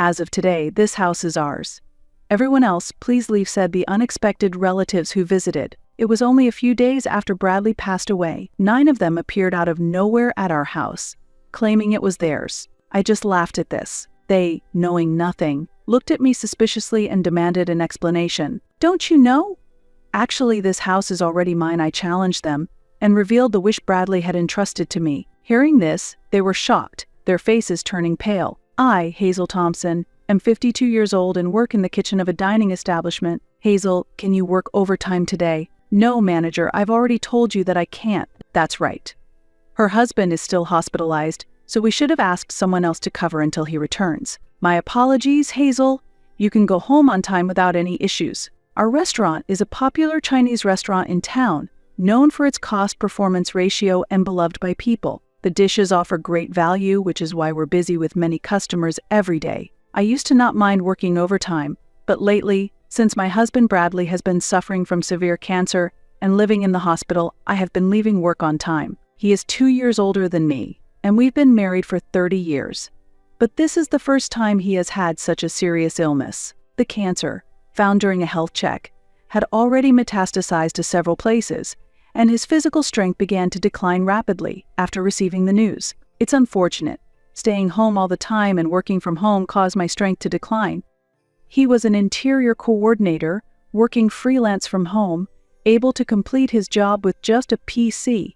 As of today, this house is ours. Everyone else, please leave, said the unexpected relatives who visited. It was only a few days after Bradley passed away. 9 of them appeared out of nowhere at our house, claiming it was theirs. I just laughed at this. They, knowing nothing, looked at me suspiciously and demanded an explanation. Don't you know? Actually, this house is already mine, I challenged them, and revealed the wish Bradley had entrusted to me. Hearing this, they were shocked, their faces turning pale. I, Hazel Thompson, am 52 years old and work in the kitchen of a dining establishment. Hazel, can you work overtime today? No, manager, I've already told you that I can't. That's right. Her husband is still hospitalized, so we should have asked someone else to cover until he returns. My apologies, Hazel. You can go home on time without any issues. Our restaurant is a popular Chinese restaurant in town, known for its cost-performance ratio and beloved by people. The dishes offer great value, which is why we're busy with many customers every day. I used to not mind working overtime, but lately, since my husband Bradley has been suffering from severe cancer and living in the hospital, I have been leaving work on time. He is 2 years older than me, and we've been married for 30 years. But this is the first time he has had such a serious illness. The cancer, found during a health check, had already metastasized to several places, and his physical strength began to decline rapidly after receiving the news. It's unfortunate. Staying home all the time and working from home caused my strength to decline. He was an interior coordinator, working freelance from home, able to complete his job with just a PC.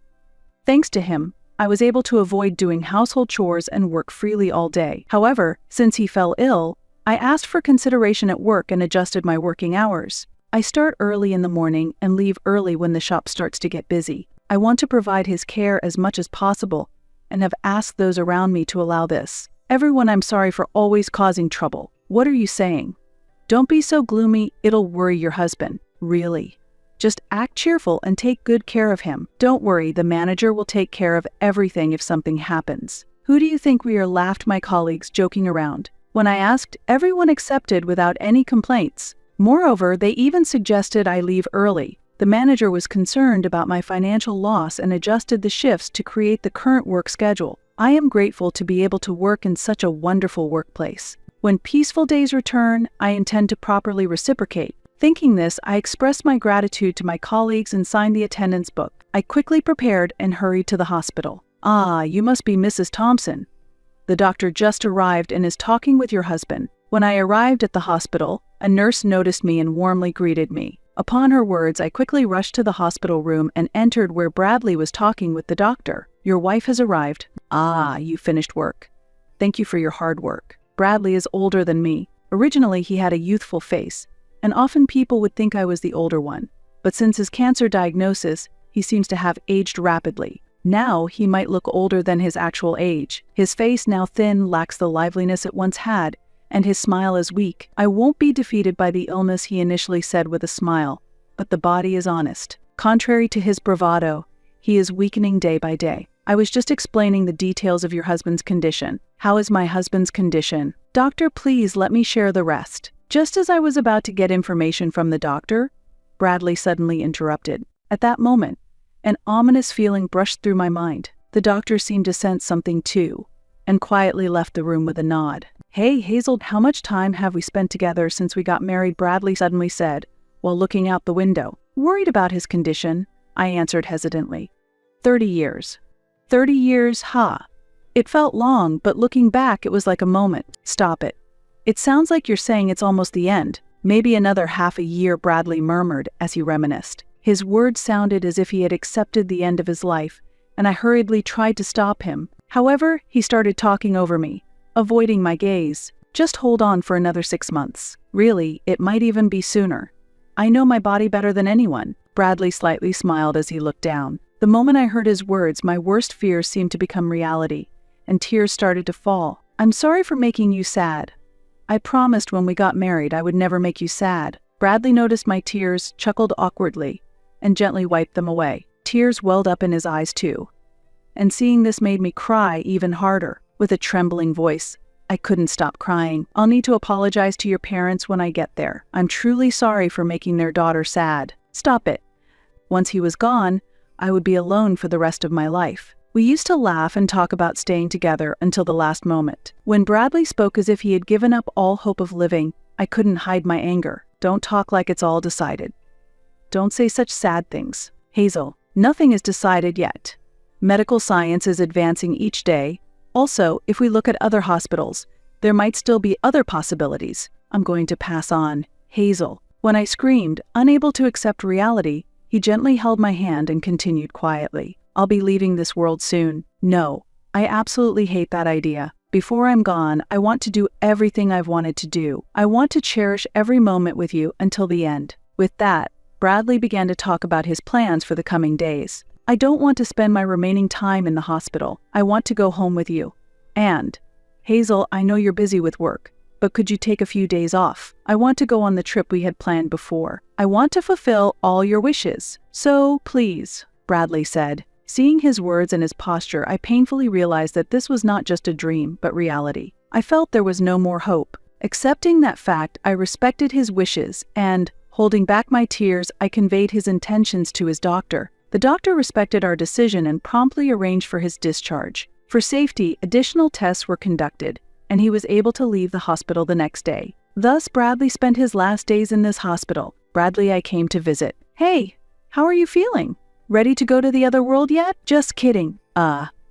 Thanks to him, I was able to avoid doing household chores and work freely all day. However, since he fell ill, I asked for consideration at work and adjusted my working hours. I start early in the morning and leave early when the shop starts to get busy. I want to provide his care as much as possible and have asked those around me to allow this. Everyone, I'm sorry for always causing trouble. What are you saying? Don't be so gloomy, it'll worry your husband. Really. Just act cheerful and take good care of him. Don't worry, the manager will take care of everything if something happens. Who do you think we are? Laughed my colleagues, joking around. When I asked, everyone accepted without any complaints. Moreover, they even suggested I leave early. The manager was concerned about my financial loss and adjusted the shifts to create the current work schedule. I am grateful to be able to work in such a wonderful workplace. When peaceful days return, I intend to properly reciprocate. Thinking this, I expressed my gratitude to my colleagues and signed the attendance book. I quickly prepared and hurried to the hospital. Ah, you must be Mrs. Thompson. The doctor just arrived and is talking with your husband. When I arrived at the hospital, a nurse noticed me and warmly greeted me. Upon her words, I quickly rushed to the hospital room and entered where Bradley was talking with the doctor. Your wife has arrived. Ah, you finished work. Thank you for your hard work. Bradley is older than me. Originally, he had a youthful face, and often people would think I was the older one. But since his cancer diagnosis, he seems to have aged rapidly. Now, he might look older than his actual age. His face, now thin, lacks the liveliness it once had, and his smile is weak. I won't be defeated by the illness, he initially said with a smile, but the body is honest. Contrary to his bravado, he is weakening day by day. I was just explaining the details of your husband's condition. How is my husband's condition? Doctor, please let me share the rest. Just as I was about to get information from the doctor, Bradley suddenly interrupted. At that moment, an ominous feeling brushed through my mind. The doctor seemed to sense something too, and quietly left the room with a nod. Hey, Hazel, how much time have we spent together since we got married? Bradley suddenly said, while looking out the window. Worried about his condition, I answered hesitantly. 30 years. 30 years, ha. It felt long, but looking back, it was like a moment. Stop it. It sounds like you're saying it's almost the end. Maybe another half a year, Bradley murmured as he reminisced. His words sounded as if he had accepted the end of his life, and I hurriedly tried to stop him. However, he started talking over me, avoiding my gaze. Just hold on for another 6 months. Really, it might even be sooner. I know my body better than anyone. Bradley slightly smiled as he looked down. The moment I heard his words, my worst fears seemed to become reality, and tears started to fall. I'm sorry for making you sad. I promised when we got married I would never make you sad. Bradley noticed my tears, chuckled awkwardly, and gently wiped them away. Tears welled up in his eyes too, and seeing this made me cry even harder. With a trembling voice, I couldn't stop crying. I'll need to apologize to your parents when I get there. I'm truly sorry for making their daughter sad. Stop it. Once he was gone, I would be alone for the rest of my life. We used to laugh and talk about staying together until the last moment. When Bradley spoke as if he had given up all hope of living, I couldn't hide my anger. Don't talk like it's all decided. Don't say such sad things. Hazel, nothing is decided yet. Medical science is advancing each day. Also, if we look at other hospitals, there might still be other possibilities. I'm going to pass on. Hazel. When I screamed, unable to accept reality, he gently held my hand and continued quietly. I'll be leaving this world soon. No, I absolutely hate that idea. Before I'm gone, I want to do everything I've wanted to do. I want to cherish every moment with you until the end. With that, Bradley began to talk about his plans for the coming days. I don't want to spend my remaining time in the hospital. I want to go home with you. And, Hazel, I know you're busy with work, but could you take a few days off? I want to go on the trip we had planned before. I want to fulfill all your wishes. So, please, Bradley said. Seeing his words and his posture, I painfully realized that this was not just a dream, but reality. I felt there was no more hope. Accepting that fact, I respected his wishes and, holding back my tears, I conveyed his intentions to his doctor. The doctor respected our decision and promptly arranged for his discharge. For safety, additional tests were conducted, and he was able to leave the hospital the next day. Thus, Bradley spent his last days in this hospital. Bradley, I came to visit. Hey, how are you feeling? Ready to go to the other world yet? Just kidding.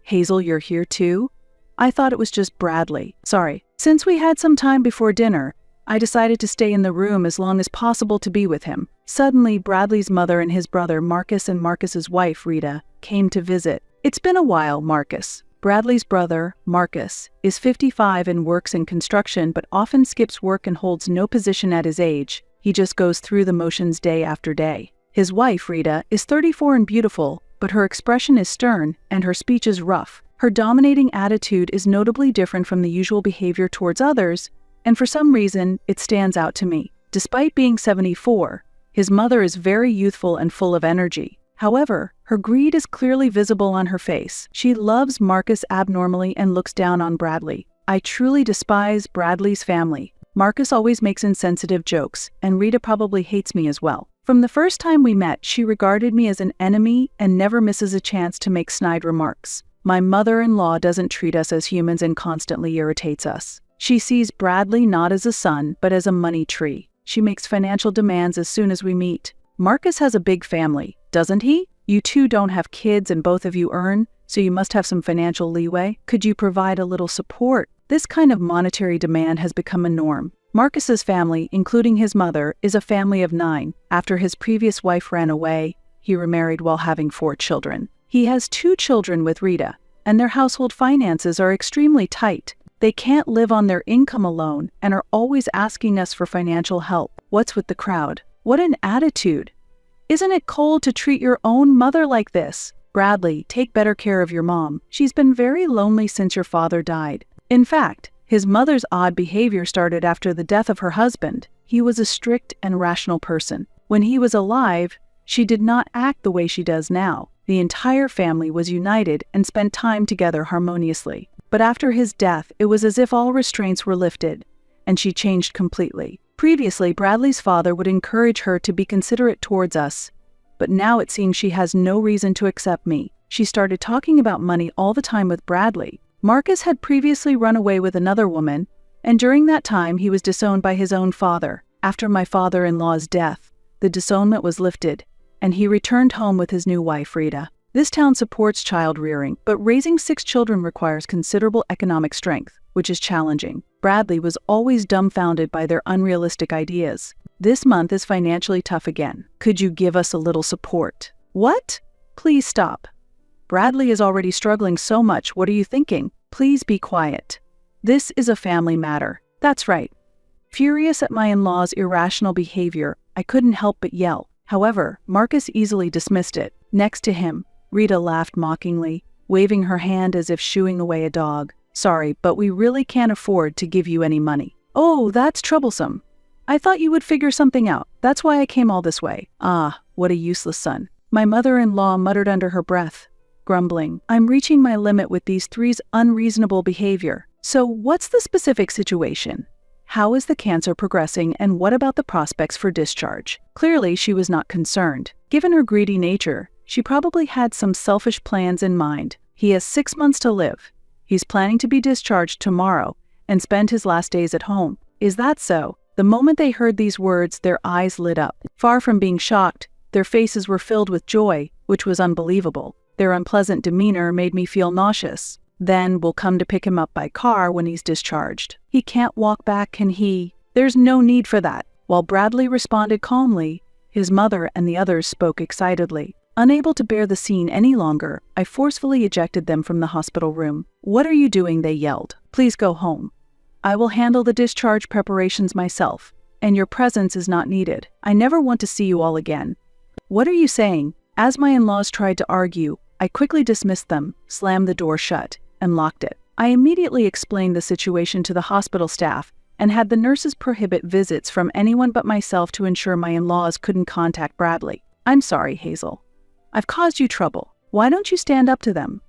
Hazel, you're here too? I thought it was just Bradley. Sorry. Since we had some time before dinner, I decided to stay in the room as long as possible to be with him. Suddenly, Bradley's mother and his brother Marcus and Marcus's wife, Rita, came to visit. It's been a while, Marcus. Bradley's brother, Marcus, is 55 and works in construction but often skips work and holds no position at his age. He just goes through the motions day after day. His wife, Rita, is 34 and beautiful, but her expression is stern and her speech is rough. Her dominating attitude is notably different from the usual behavior towards others, and for some reason, it stands out to me. Despite being 74, his mother is very youthful and full of energy. However, her greed is clearly visible on her face. She loves Marcus abnormally and looks down on Bradley. I truly despise Bradley's family. Marcus always makes insensitive jokes, and Rita probably hates me as well. From the first time we met, she regarded me as an enemy and never misses a chance to make snide remarks. My mother-in-law doesn't treat us as humans and constantly irritates us. She sees Bradley not as a son, but as a money tree. She makes financial demands as soon as we meet. Marcus has a big family, doesn't he? You two don't have kids and both of you earn, so you must have some financial leeway. Could you provide a little support? This kind of monetary demand has become a norm. Marcus's family, including his mother, is a family of 9. After his previous wife ran away, he remarried while having 4 children. He has 2 children with Rita, and their household finances are extremely tight. They can't live on their income alone and are always asking us for financial help. What's with the crowd? What an attitude! Isn't it cold to treat your own mother like this? Bradley, take better care of your mom. She's been very lonely since your father died. In fact, his mother's odd behavior started after the death of her husband. He was a strict and rational person. When he was alive, she did not act the way she does now. The entire family was united and spent time together harmoniously. But after his death, it was as if all restraints were lifted, and she changed completely. Previously, Bradley's father would encourage her to be considerate towards us, but now it seems she has no reason to accept me. She started talking about money all the time with Bradley. Marcus had previously run away with another woman, and during that time he was disowned by his own father. After my father-in-law's death, the disownment was lifted, and he returned home with his new wife, Rita. This town supports child rearing, but raising 6 children requires considerable economic strength, which is challenging. Bradley was always dumbfounded by their unrealistic ideas. This month is financially tough again. Could you give us a little support? What? Please stop. Bradley is already struggling so much. What are you thinking? Please be quiet. This is a family matter. That's right. Furious at my in-law's irrational behavior, I couldn't help but yell. However, Marcus easily dismissed it. Next to him, Rita laughed mockingly, waving her hand as if shooing away a dog. Sorry, but we really can't afford to give you any money. Oh, that's troublesome. I thought you would figure something out. That's why I came all this way. Ah, what a useless son. My mother-in-law muttered under her breath, grumbling, I'm reaching my limit with these 3's unreasonable behavior. So what's the specific situation? How is the cancer progressing and what about the prospects for discharge? Clearly, she was not concerned. Given her greedy nature, she probably had some selfish plans in mind. He has 6 months to live. He's planning to be discharged tomorrow and spend his last days at home. Is that so? The moment they heard these words, their eyes lit up. Far from being shocked, their faces were filled with joy, which was unbelievable. Their unpleasant demeanor made me feel nauseous. Then we'll come to pick him up by car when he's discharged. He can't walk back, can he? There's no need for that. While Bradley responded calmly, his mother and the others spoke excitedly. Unable to bear the scene any longer, I forcefully ejected them from the hospital room. "What are you doing?" they yelled. "Please go home. I will handle the discharge preparations myself, and your presence is not needed. I never want to see you all again." "What are you saying?" As my in-laws tried to argue, I quickly dismissed them, slammed the door shut, and locked it. I immediately explained the situation to the hospital staff and had the nurses prohibit visits from anyone but myself to ensure my in-laws couldn't contact Bradley. "I'm sorry, Hazel. I've caused you trouble. Why don't you stand up to them?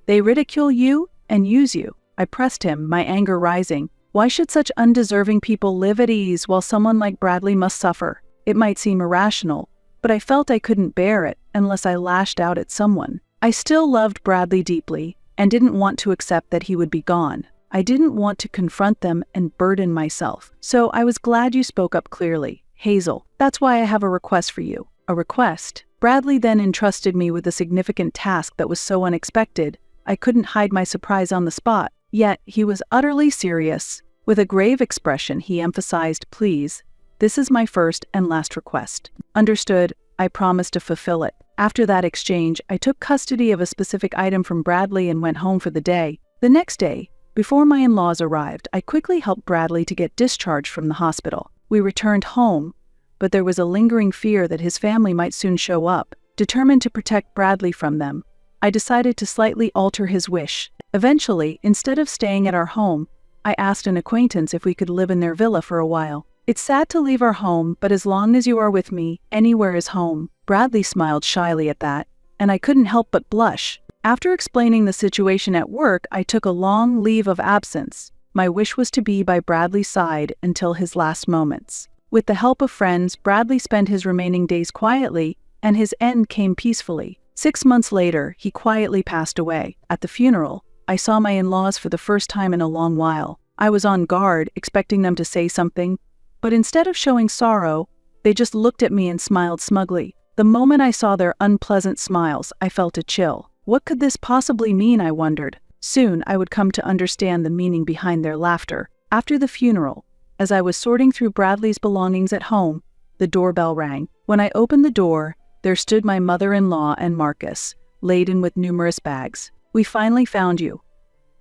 They ridicule you and use you." I pressed him, my anger rising. Why should such undeserving people live at ease while someone like Bradley must suffer? It might seem irrational, but I felt I couldn't bear it unless I lashed out at someone. I still loved Bradley deeply and didn't want to accept that he would be gone. I didn't want to confront them and burden myself. So I was glad you spoke up clearly. "Hazel, that's why I have a request for you." "A request?" Bradley then entrusted me with a significant task that was so unexpected, I couldn't hide my surprise on the spot. Yet he was utterly serious. With a grave expression, he emphasized, "Please, this is my first and last request." "Understood." I promised to fulfill it. After that exchange, I took custody of a specific item from Bradley and went home for the day. The next day, before my in-laws arrived, I quickly helped Bradley to get discharged from the hospital. We returned home, but there was a lingering fear that his family might soon show up. Determined to protect Bradley from them, I decided to slightly alter his wish. Eventually, instead of staying at our home, I asked an acquaintance if we could live in their villa for a while. "It's sad to leave our home, but as long as you are with me, anywhere is home." Bradley smiled shyly at that, and I couldn't help but blush. After explaining the situation at work, I took a long leave of absence. My wish was to be by Bradley's side until his last moments. With the help of friends, Bradley spent his remaining days quietly, and his end came peacefully. 6 months later, he quietly passed away. At the funeral, I saw my in-laws for the first time in a long while. I was on guard, expecting them to say something, but instead of showing sorrow, they just looked at me and smiled smugly. The moment I saw their unpleasant smiles, I felt a chill. What could this possibly mean, I wondered. Soon I would come to understand the meaning behind their laughter. After the funeral, as I was sorting through Bradley's belongings at home, the doorbell rang. When I opened the door, there stood my mother-in-law and Marcus, laden with numerous bags. "We finally found you.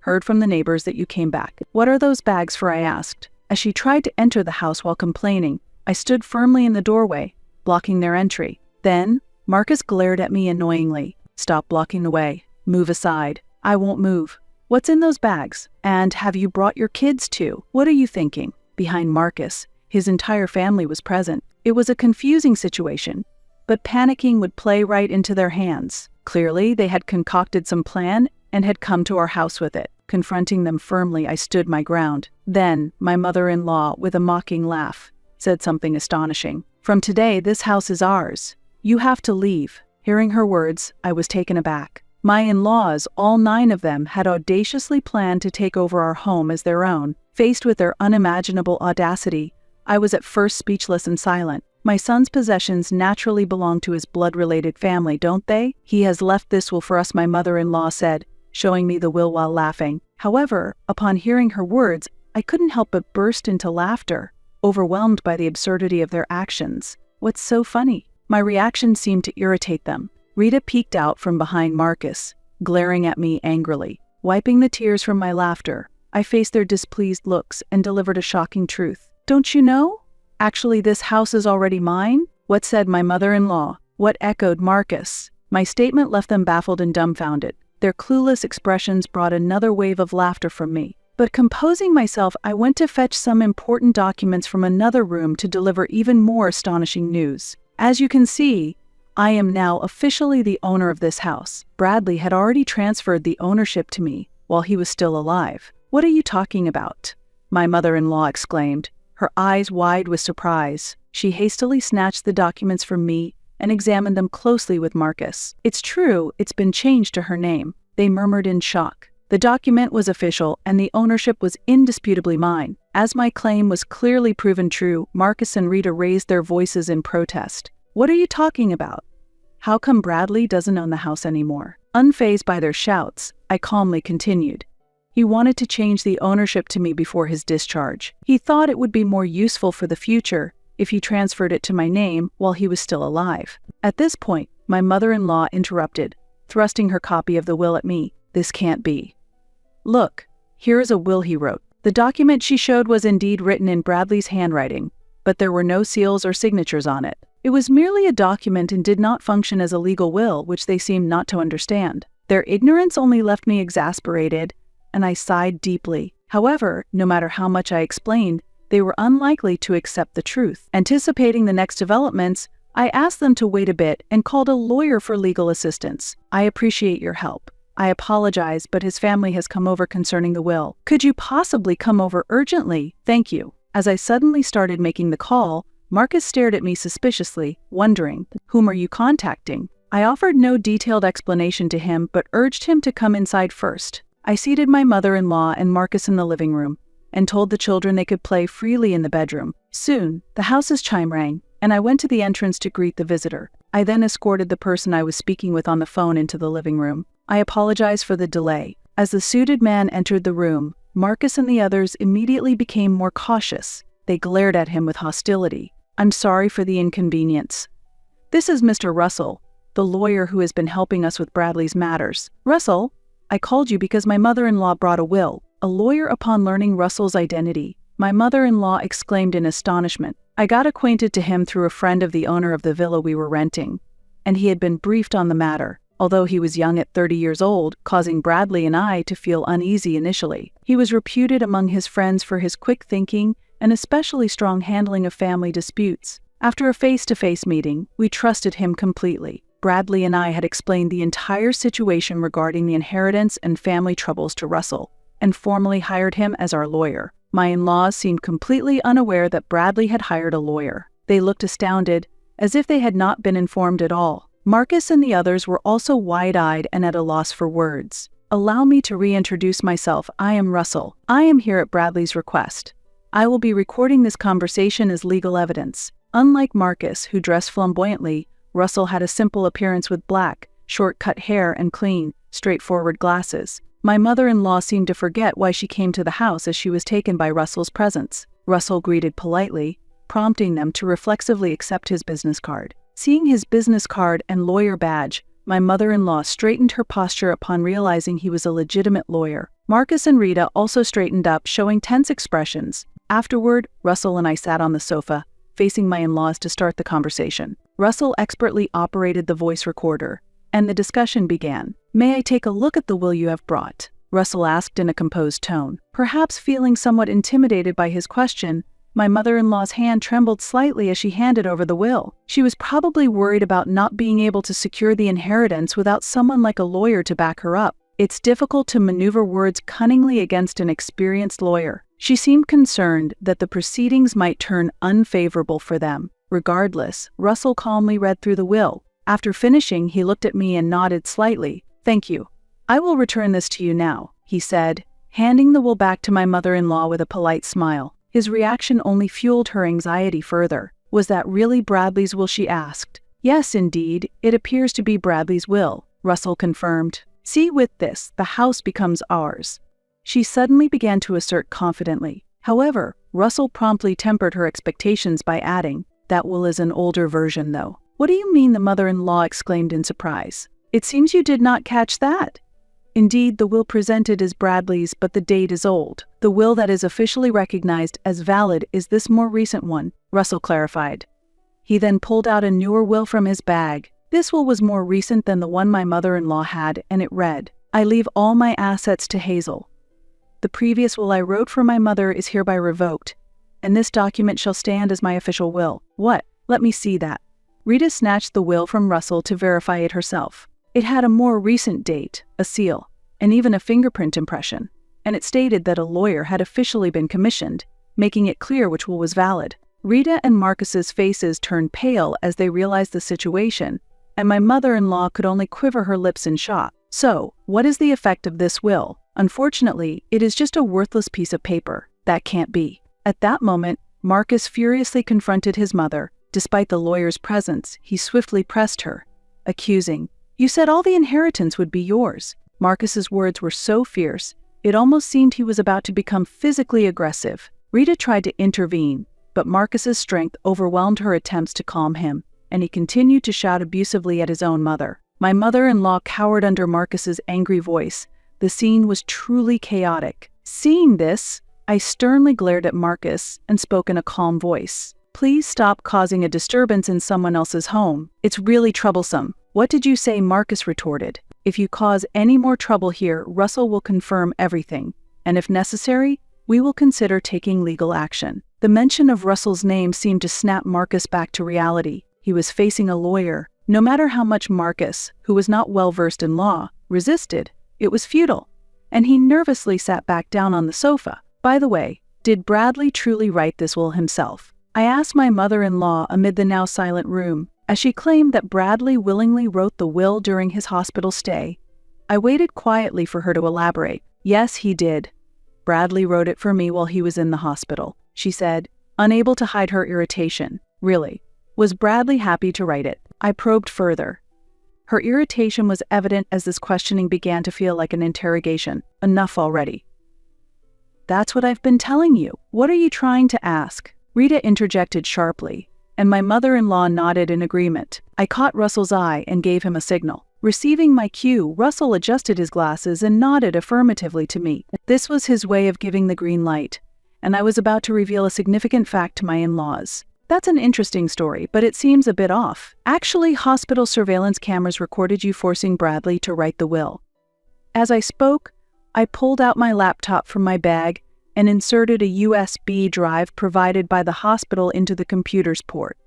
Heard from the neighbors that you came back." "What are those bags for?" I asked. As she tried to enter the house while complaining, I stood firmly in the doorway, blocking their entry. Then, Marcus glared at me annoyingly. "Stop blocking the way. Move aside." "I won't move." "What's in those bags? And have you brought your kids too? What are you thinking?" Behind Marcus, his entire family was present. It was a confusing situation, but panicking would play right into their hands. Clearly, they had concocted some plan and had come to our house with it. Confronting them firmly, I stood my ground. Then, my mother-in-law, with a mocking laugh, said something astonishing. "From today, this house is ours. You have to leave." Hearing her words, I was taken aback. My in-laws, all 9 of them, had audaciously planned to take over our home as their own. Faced with their unimaginable audacity, I was at first speechless and silent. My son's possessions naturally belong to his blood-related family, don't they? "He has left this will for us," my mother-in-law said, showing me the will while laughing. However, upon hearing her words, I couldn't help but burst into laughter, overwhelmed by the absurdity of their actions. "What's so funny?" My reaction seemed to irritate them. Rita peeked out from behind Marcus, glaring at me angrily. Wiping the tears from my laughter, I faced their displeased looks and delivered a shocking truth. "Don't you know? Actually, this house is already mine." "What?" said my mother-in-law. "What?" echoed Marcus. My statement left them baffled and dumbfounded. Their clueless expressions brought another wave of laughter from me. But composing myself, I went to fetch some important documents from another room to deliver even more astonishing news. "As you can see, I am now officially the owner of this house." Bradley had already transferred the ownership to me while he was still alive. "What are you talking about?" my mother-in-law exclaimed, her eyes wide with surprise. She hastily snatched the documents from me and examined them closely with Marcus. "It's true, it's been changed to her name. they murmured in shock. The document was official and the ownership was indisputably mine. As my claim was clearly proven true, Marcus and Rita raised their voices in protest. "What are you talking about? How come Bradley doesn't own the house anymore?" Unfazed by their shouts, I calmly continued. "He wanted to change the ownership to me before his discharge. He thought it would be more useful for the future if he transferred it to my name while he was still alive." At this point, my mother-in-law interrupted, thrusting her copy of the will at me. "This can't be. Look, here is a will he wrote." The document she showed was indeed written in Bradley's handwriting, but there were no seals or signatures on it. It was merely a document and did not function as a legal will, which they seemed not to understand. Their ignorance only left me exasperated, and I sighed deeply. However, no matter how much I explained, they were unlikely to accept the truth. Anticipating the next developments, I asked them to wait a bit and called a lawyer for legal assistance. "I appreciate your help. I apologize, but his family has come over concerning the will. Could you possibly come over urgently? Thank you." As I suddenly started making the call, Marcus stared at me suspiciously, wondering, "Whom are you contacting?" I offered no detailed explanation to him, but urged him to come inside first. I seated my mother-in-law and Marcus in the living room, and told the children they could play freely in the bedroom. Soon, the house's chime rang, and I went to the entrance to greet the visitor. I then escorted the person I was speaking with on the phone into the living room. I apologized for the delay. As the suited man entered the room, Marcus and the others immediately became more cautious. They glared at him with hostility. "I'm sorry for the inconvenience. This is Mr. Russell, the lawyer who has been helping us with Bradley's matters." "Russell? I called you because my mother-in-law brought a will." A lawyer, upon learning Russell's identity, my mother-in-law exclaimed in astonishment. "I got acquainted to him through a friend of the owner of the villa we were renting, and he had been briefed on the matter. Although he was young at 30 years old, causing Bradley and I to feel uneasy initially. He was reputed among his friends for his quick thinking and especially strong handling of family disputes. After a face-to-face meeting, we trusted him completely. Bradley and I had explained the entire situation regarding the inheritance and family troubles to Russell, and formally hired him as our lawyer. My in-laws seemed completely unaware that Bradley had hired a lawyer. They looked astounded, as if they had not been informed at all. Marcus and the others were also wide-eyed and at a loss for words. "Allow me to reintroduce myself. I am Russell. I am here at Bradley's request. I will be recording this conversation as legal evidence." Unlike Marcus, who dressed flamboyantly, Russell had a simple appearance with black, short-cut hair and clean, straightforward glasses. My mother-in-law seemed to forget why she came to the house as she was taken by Russell's presence. Russell greeted politely, prompting them to reflexively accept his business card. Seeing his business card and lawyer badge, my mother-in-law straightened her posture upon realizing he was a legitimate lawyer. Marcus and Rita also straightened up, showing tense expressions. Afterward, Russell and I sat on the sofa, facing my in-laws to start the conversation. Russell expertly operated the voice recorder, and the discussion began. "May I take a look at the will you have brought?" Russell asked in a composed tone. Perhaps feeling somewhat intimidated by his question, my mother-in-law's hand trembled slightly as she handed over the will. She was probably worried about not being able to secure the inheritance without someone like a lawyer to back her up. It's difficult to maneuver words cunningly against an experienced lawyer. She seemed concerned that the proceedings might turn unfavorable for them. Regardless, Russell calmly read through the will. After finishing, he looked at me and nodded slightly. "Thank you. I will return this to you now," he said, handing the will back to my mother-in-law with a polite smile. His reaction only fueled her anxiety further. "Was that really Bradley's will?" she asked. "Yes, indeed, it appears to be Bradley's will," Russell confirmed. "See, with this, the house becomes ours," she suddenly began to assert confidently. However, Russell promptly tempered her expectations by adding, "That will is an older version, though." "What do you mean?" the mother-in-law exclaimed in surprise. "It seems you did not catch that." "Indeed, the will presented is Bradley's, but the date is old. The will that is officially recognized as valid is this more recent one," Russell clarified. He then pulled out a newer will from his bag. This will was more recent than the one my mother-in-law had, and it read, "I leave all my assets to Hazel. The previous will I wrote for my mother is hereby revoked, and this document shall stand as my official will." "What? Let me see that." Rita snatched the will from Russell to verify it herself. It had a more recent date, a seal, and even a fingerprint impression, and it stated that a lawyer had officially been commissioned, making it clear which will was valid. Rita and Marcus's faces turned pale as they realized the situation, and my mother-in-law could only quiver her lips in shock. So, what is the effect of this will? Unfortunately, it is just a worthless piece of paper. That can't be. At that moment, Marcus furiously confronted his mother. Despite the lawyer's presence, he swiftly pressed her, accusing, "You said all the inheritance would be yours." Marcus's words were so fierce, it almost seemed he was about to become physically aggressive. Rita tried to intervene, but Marcus's strength overwhelmed her attempts to calm him, and he continued to shout abusively at his own mother. My mother-in-law cowered under Marcus's angry voice. The scene was truly chaotic. Seeing this, I sternly glared at Marcus and spoke in a calm voice. "Please stop causing a disturbance in someone else's home. It's really troublesome." "What did you say?" Marcus retorted. "If you cause any more trouble here, Russell will confirm everything, and if necessary, we will consider taking legal action." The mention of Russell's name seemed to snap Marcus back to reality. He was facing a lawyer. No matter how much Marcus, who was not well-versed in law, resisted, it was futile, and he nervously sat back down on the sofa. By the way, did Bradley truly write this will himself? I asked my mother-in-law amid the now silent room, as she claimed that Bradley willingly wrote the will during his hospital stay. I waited quietly for her to elaborate. "Yes, he did. Bradley wrote it for me while he was in the hospital," she said, unable to hide her irritation. "Really? Was Bradley happy to write it?" I probed further. Her irritation was evident as this questioning began to feel like an interrogation. "Enough already." "That's what I've been telling you. What are you trying to ask?" Rita interjected sharply, and my mother-in-law nodded in agreement. I caught Russell's eye and gave him a signal. Receiving my cue, Russell adjusted his glasses and nodded affirmatively to me. This was his way of giving the green light, and I was about to reveal a significant fact to my in-laws. "That's an interesting story, but it seems a bit off. Actually, hospital surveillance cameras recorded you forcing Bradley to write the will." As I spoke, I pulled out my laptop from my bag and inserted a USB drive provided by the hospital into the computer's port.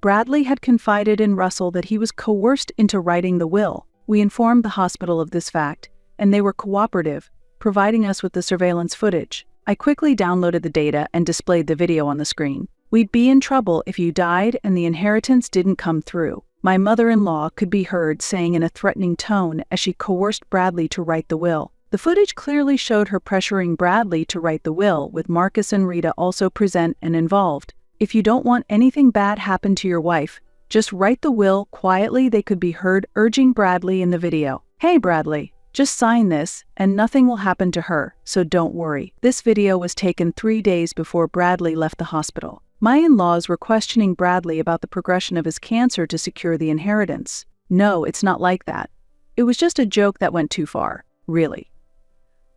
Bradley had confided in Russell that he was coerced into writing the will. We informed the hospital of this fact, and they were cooperative, providing us with the surveillance footage. I quickly downloaded the data and displayed the video on the screen. "We'd be in trouble if you died and the inheritance didn't come through," my mother-in-law could be heard saying in a threatening tone as she coerced Bradley to write the will. The footage clearly showed her pressuring Bradley to write the will, with Marcus and Rita also present and involved. "If you don't want anything bad happen to your wife, just write the will quietly," they could be heard urging Bradley in the video. "Hey Bradley, just sign this and nothing will happen to her, so don't worry." This video was taken 3 days before Bradley left the hospital. My in-laws were questioning Bradley about the progression of his cancer to secure the inheritance. "No, it's not like that. It was just a joke that went too far, really.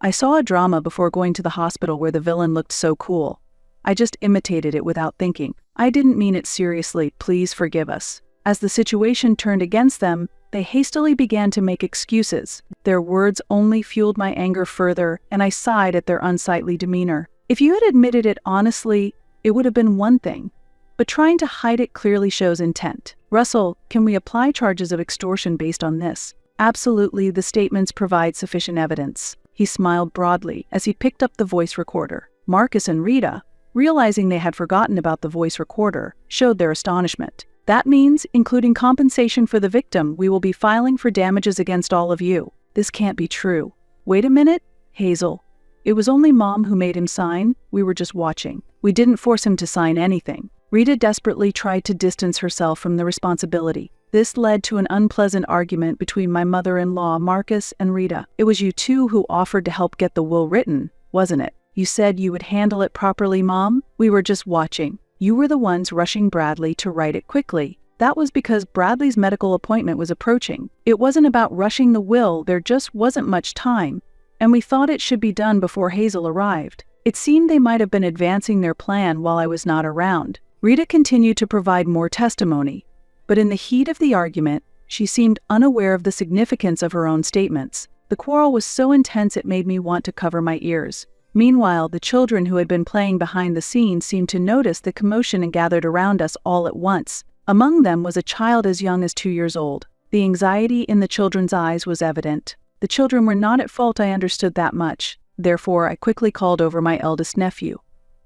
I saw a drama before going to the hospital where the villain looked so cool. I just imitated it without thinking. I didn't mean it seriously, please forgive us." As the situation turned against them, they hastily began to make excuses. Their words only fueled my anger further, and I sighed at their unsightly demeanor. If you had admitted it honestly, it would have been one thing, but trying to hide it clearly shows intent. "Russell, can we apply charges of extortion based on this?" "Absolutely, the statements provide sufficient evidence." He smiled broadly as he picked up the voice recorder. Marcus and Rita, realizing they had forgotten about the voice recorder, showed their astonishment. "That means, including compensation for the victim, we will be filing for damages against all of you." "This can't be true." "Wait a minute, Hazel. It was only Mom who made him sign. We were just watching. We didn't force him to sign anything." Rita desperately tried to distance herself from the responsibility. This led to an unpleasant argument between my mother-in-law, Marcus, and Rita. "It was you two who offered to help get the will written, wasn't it? You said you would handle it properly, Mom. We were just watching. You were the ones rushing Bradley to write it quickly. That was because Bradley's medical appointment was approaching. It wasn't about rushing the will, there just wasn't much time, and we thought it should be done before Hazel arrived. It seemed they might have been advancing their plan while I was not around." Rita continued to provide more testimony, but in the heat of the argument, she seemed unaware of the significance of her own statements. The quarrel was so intense it made me want to cover my ears. Meanwhile, the children who had been playing behind the scenes seemed to notice the commotion and gathered around us all at once. Among them was a child as young as 2 years old. The anxiety in the children's eyes was evident. The children were not at fault, I understood that much. Therefore, I quickly called over my eldest nephew,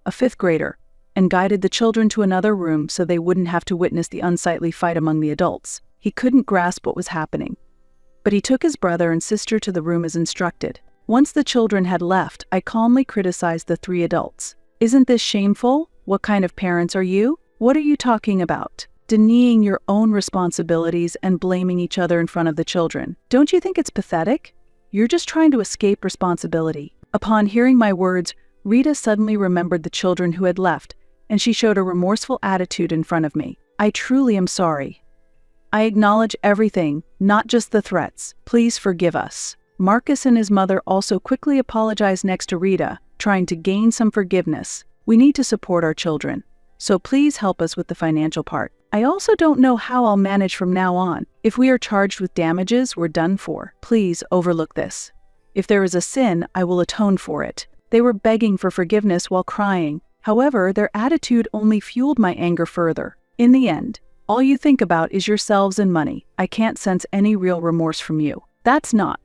a 5th grader, and guided the children to another room so they wouldn't have to witness the unsightly fight among the adults. He couldn't grasp what was happening. but he took his brother and sister to the room as instructed. Once the children had left, I calmly criticized the three adults. "Isn't this shameful? What kind of parents are you? What are you talking about? Denying your own responsibilities and blaming each other in front of the children. Don't you think it's pathetic? You're just trying to escape responsibility." Upon hearing my words, Rita suddenly remembered the children who had left, and she showed a remorseful attitude in front of me. "I truly am sorry. I acknowledge everything, not just the threats. Please forgive us." Marcus and his mother also quickly apologized next to Rita, trying to gain some forgiveness. "We need to support our children, so please help us with the financial part. I also don't know how I'll manage from now on. If we are charged with damages, we're done for. Please overlook this. If there is a sin, I will atone for it." They were begging for forgiveness while crying. However, their attitude only fueled my anger further. In the end, all you think about is yourselves and money. I can't sense any real remorse from you. That's not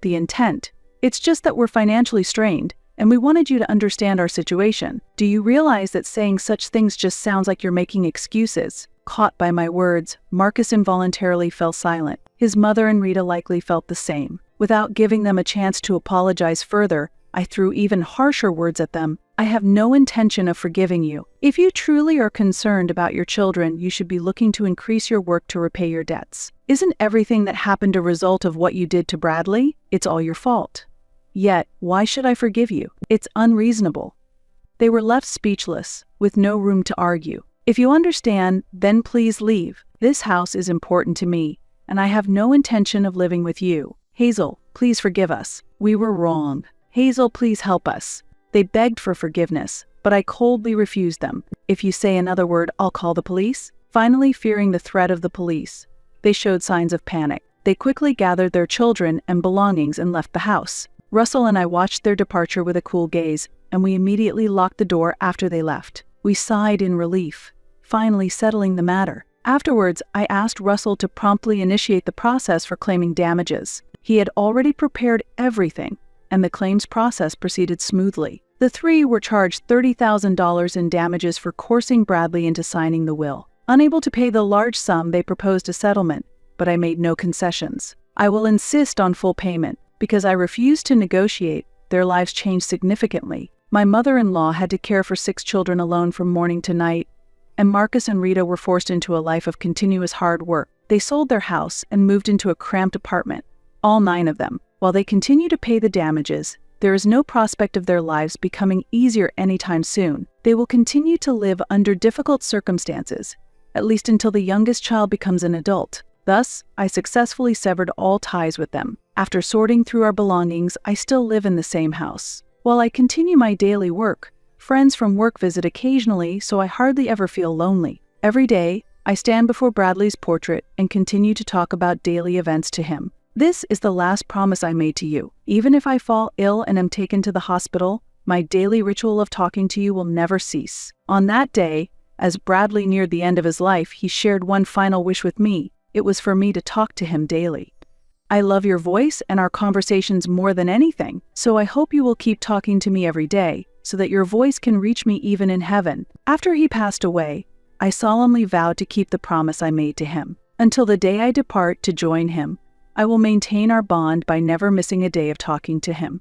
the intent. It's just that we're financially strained, and we wanted you to understand our situation. Do you realize that saying such things just sounds like you're making excuses? Caught by my words, Marcus involuntarily fell silent. His mother and Rita likely felt the same. Without giving them a chance to apologize further, I threw even harsher words at them. "I have no intention of forgiving you. If you truly are concerned about your children, you should be looking to increase your work to repay your debts. Isn't everything that happened a result of what you did to Bradley? It's all your fault. Yet, why should I forgive you? It's unreasonable." They were left speechless, with no room to argue. "If you understand, then please leave. This house is important to me, and I have no intention of living with you. Hazel, please forgive us. We were wrong. Hazel, please help us." They begged for forgiveness, but I coldly refused them. "If you say another word, I'll call the police." Finally, fearing the threat of the police, they showed signs of panic. They quickly gathered their children and belongings and left the house. Russell and I watched their departure with a cool gaze, and we immediately locked the door after they left. We sighed in relief, finally settling the matter. Afterwards, I asked Russell to promptly initiate the process for claiming damages. He had already prepared everything, and the claims process proceeded smoothly. The three were charged $30,000 in damages for coercing Bradley into signing the will. Unable to pay the large sum, they proposed a settlement, but I made no concessions. "I will insist on full payment. Because I refused to negotiate, their lives changed significantly. My mother-in-law had to care for 6 children alone from morning to night, and Marcus and Rita were forced into a life of continuous hard work. They sold their house and moved into a cramped apartment, all 9 of them. While they continue to pay the damages, there is no prospect of their lives becoming easier anytime soon. They will continue to live under difficult circumstances, at least until the youngest child becomes an adult. Thus, I successfully severed all ties with them. After sorting through our belongings, I still live in the same house. While I continue my daily work, friends from work visit occasionally, so I hardly ever feel lonely. Every day, I stand before Bradley's portrait and continue to talk about daily events to him. This is the last promise I made to you. Even if I fall ill and am taken to the hospital, my daily ritual of talking to you will never cease. On that day, as Bradley neared the end of his life, he shared one final wish with me. It was for me to talk to him daily. "I love your voice and our conversations more than anything, so I hope you will keep talking to me every day, so that your voice can reach me even in heaven." After he passed away, I solemnly vowed to keep the promise I made to him. Until the day I depart to join him, I will maintain our bond by never missing a day of talking to him.